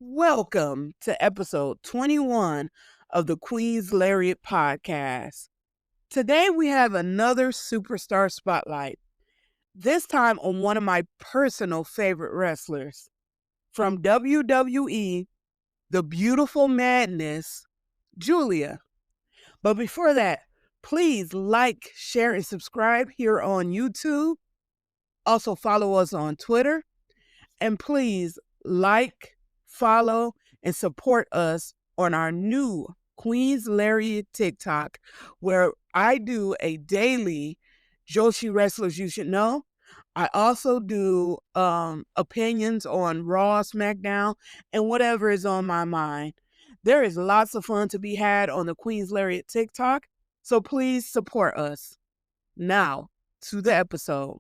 Welcome to episode 21 of the Queen's Lariat podcast. Today we have another superstar spotlight, this time on one of my personal favorite wrestlers. From WWE, the beautiful madness, Giulia. But before that, please like, share, and subscribe here on YouTube. Also follow us on Twitter. And please like, follow, and support us on our new Queen's Lariat TikTok, where I do a daily Joshi Wrestlers You Should Know. I also do opinions on Raw, SmackDown, and whatever is on my mind. There is lots of fun to be had on the Queen's Lariat TikTok, so please support us. Now, to the episode.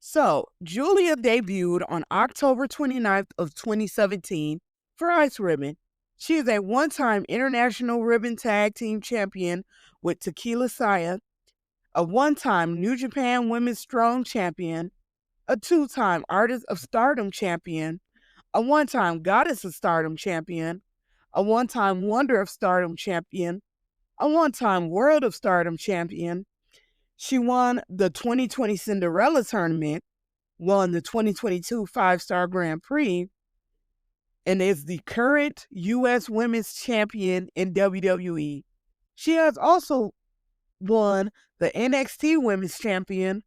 So, Giulia debuted on October 29th of 2017 for Ice Ribbon. She is a one-time International Ribbon Tag Team Champion with Tequila Saya, a one-time New Japan Women's Strong Champion, a two-time Artist of Stardom Champion, a one-time Goddess of Stardom Champion, a one-time Wonder of Stardom Champion, a one-time World of Stardom Champion. She won the 2020 Cinderella Tournament, won the 2022 5-Star Grand Prix, and is the current U.S. Women's Champion in WWE. She has also won the NXT Women's Champion,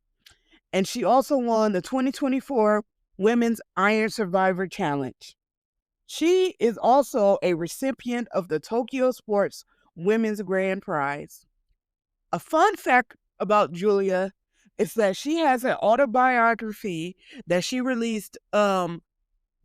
and she also won the 2024 Women's Iron Survivor Challenge. She is also a recipient of the Tokyo Sports Women's Grand Prize. A fun fact about Giulia is that she has an autobiography that she released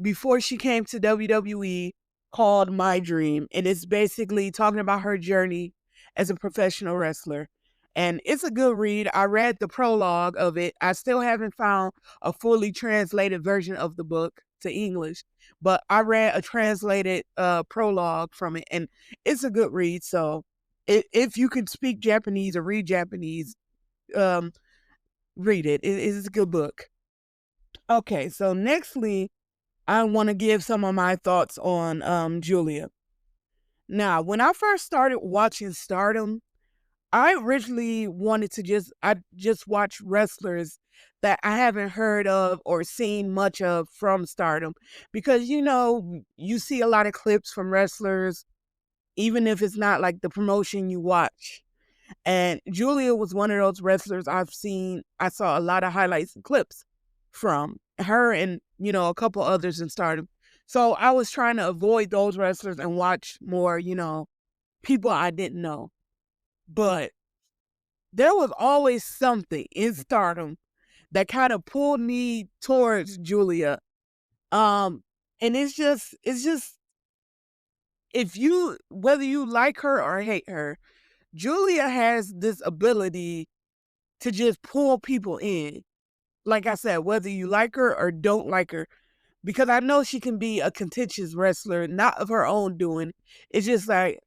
before she came to WWE called My Dream, and it's basically talking about her journey as a professional wrestler. And it's a good read. I read the prologue of it. I still haven't found a fully translated version of the book to English, but I read a translated prologue from it, and it's a good read. So if you can speak Japanese or read Japanese, read it. It's a good book. Okay, so nextly, I want to give some of my thoughts on Giulia. Now, when I first started watching Stardom, I originally wanted to just watch wrestlers that I haven't heard of or seen much of from Stardom, because you see a lot of clips from wrestlers, even if it's not like the promotion you watch. And Giulia was one of those wrestlers I saw a lot of highlights and clips from her and, a couple others in Stardom. So I was trying to avoid those wrestlers and watch more, people I didn't know. But there was always something in Stardom that kind of pulled me towards Giulia. And it's just whether you like her or hate her, Giulia has this ability to just pull people in. Like I said, whether you like her or don't like her, because I know she can be a contentious wrestler, not of her own doing. It's just that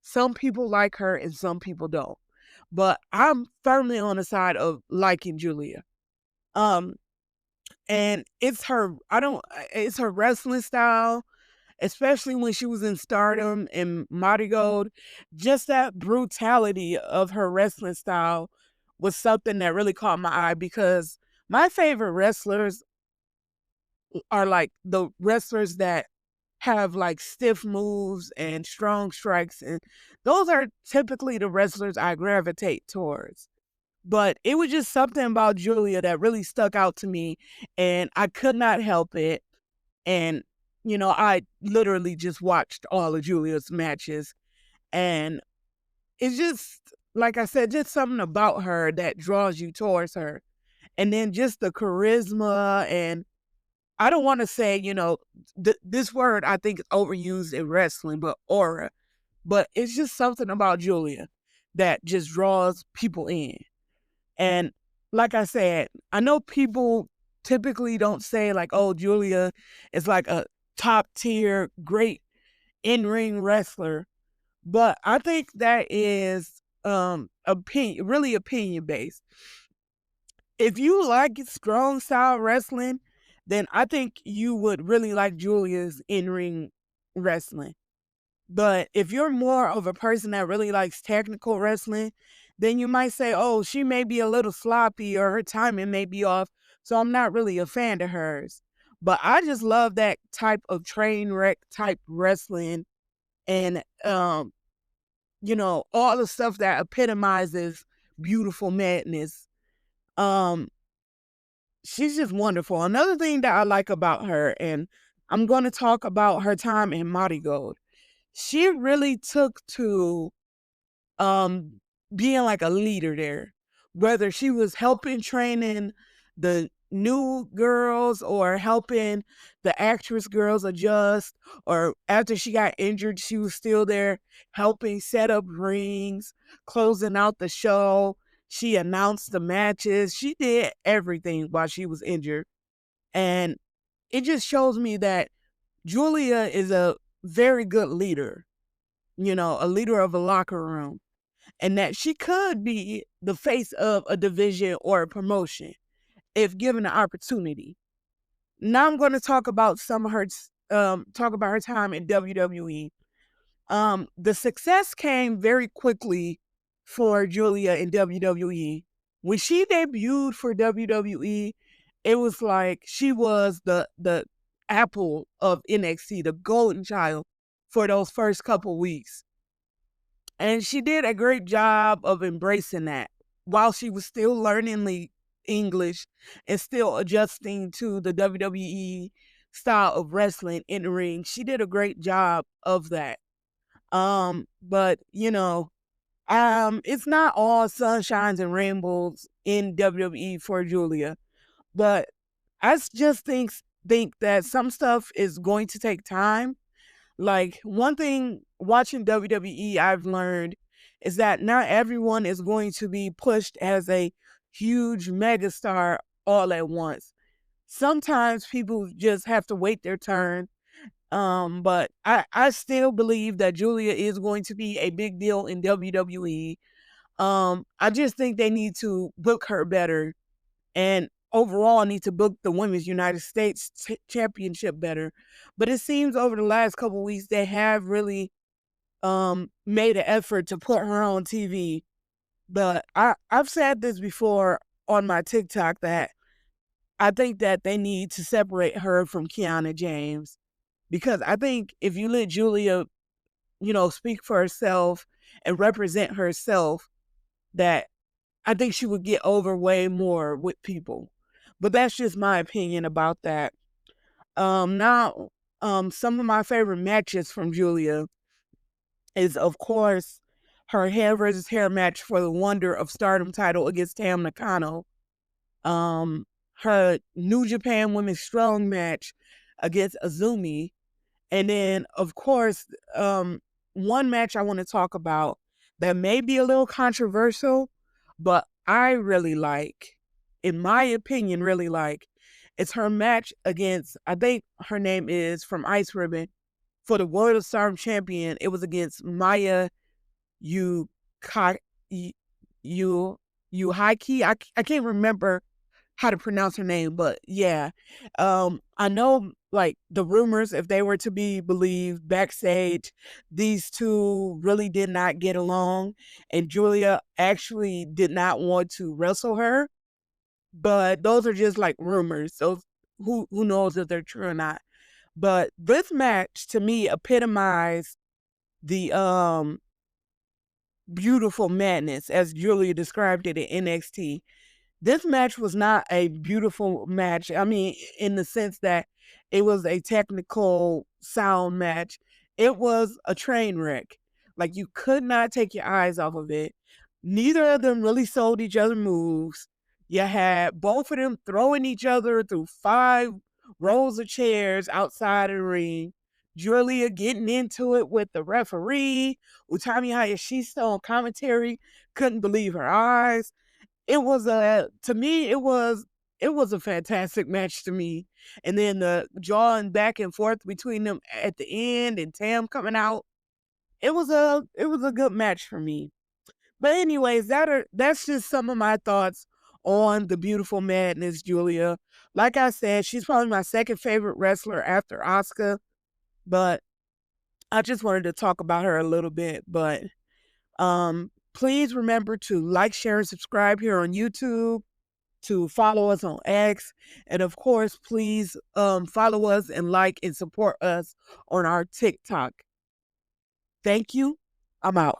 some people like her and some people don't. But I'm firmly on the side of liking Giulia. And it's her wrestling style, especially when she was in Stardom and Marigold. Just that brutality of her wrestling style was something that really caught my eye, because my favorite wrestlers are like the wrestlers that have like stiff moves and strong strikes, and those are typically the wrestlers I gravitate towards. But it was just something about Giulia that really stuck out to me, and I could not help it. And I literally just watched all of Giulia's matches, and it's just, like I said, just something about her that draws you towards her. And then just the charisma, and I don't want to say, this word I think is overused in wrestling, but aura. But it's just something about Giulia that just draws people in. And like I said, I know people typically don't say like, oh, Giulia is like a top tier, great in-ring wrestler. But I think that is really opinion based. If you like strong style wrestling, then I think you would really like Julia's in-ring wrestling. But if you're more of a person that really likes technical wrestling, then you might say, oh, she may be a little sloppy or her timing may be off. So I'm not really a fan of hers. But I just love that type of train wreck type wrestling and, all the stuff that epitomizes beautiful madness. Um, she's just wonderful. Another thing that I like about her, and I'm going to talk about her time in Mighty Gold. She really took to um being like a leader there, whether she was helping training the new girls or helping the actress girls adjust, or after she got injured she was still there helping set up rings, closing out the show. She announced the matches. She did everything while she was injured, and it just shows me that Giulia is a very good leader, a leader of a locker room, and that she could be the face of a division or a promotion if given the opportunity. Now I'm going to talk about talk about her time in WWE. The success came very quickly for Giulia in WWE. When she debuted for WWE, it was like she was the apple of NXT, the golden child for those first couple weeks. And she did a great job of embracing that while she was still learning the English and still adjusting to the WWE style of wrestling in the ring. She did a great job of that. But it's not all sunshines and rainbows in WWE for Giulia. But just think that some stuff is going to take time. Like, one thing watching WWE I've learned is that not everyone is going to be pushed as a huge megastar all at once. Sometimes people just have to wait their turn. But I still believe that Giulia is going to be a big deal in WWE. I just think they need to book her better, and overall need to book the Women's United States Championship better. But it seems over the last couple of weeks they have really made an effort to put her on TV. But I've said this before on my TikTok that I think that they need to separate her from Kiana James, because I think if you let Giulia, speak for herself and represent herself, that I think she would get over way more with people. But that's just my opinion about that. Now, some of my favorite matches from Giulia is, of course, her hair versus hair match for the Wonder of Stardom title against Tam Nakano. Her New Japan Women's Strong match against Azumi. And then, of course, one match I want to talk about that may be a little controversial, but I really like, in my opinion, really like, it's her match against, I think her name is from Ice Ribbon, for the World of Stardom champion. It was against Maya you you Haiki. I can't remember how to pronounce her name, but yeah. I know, like, the rumors, if they were to be believed, backstage, these two really did not get along, and Giulia actually did not want to wrestle her. But those are just like rumors. So who knows if they're true or not. But this match to me epitomized the beautiful madness as Giulia described it in NXT. This match was not a beautiful match. I mean, in the sense that it was a technical sound match. It was a train wreck. Like, you could not take your eyes off of it. Neither of them really sold each other moves. You had both of them throwing each other through 5 rows of chairs outside of the ring. Giulia getting into it with the referee. Utami Hayashishita on commentary couldn't believe her eyes. It was a fantastic match to me. And then the jawing back and forth between them at the end and Tam coming out. It was a good match for me. But anyways, that's just some of my thoughts on the beautiful madness, Giulia. Like I said, she's probably my second favorite wrestler after Asuka, but I just wanted to talk about her a little bit. But please remember to like, share, and subscribe here on YouTube, to follow us on X, and of course, please follow us and like and support us on our TikTok. Thank you. I'm out.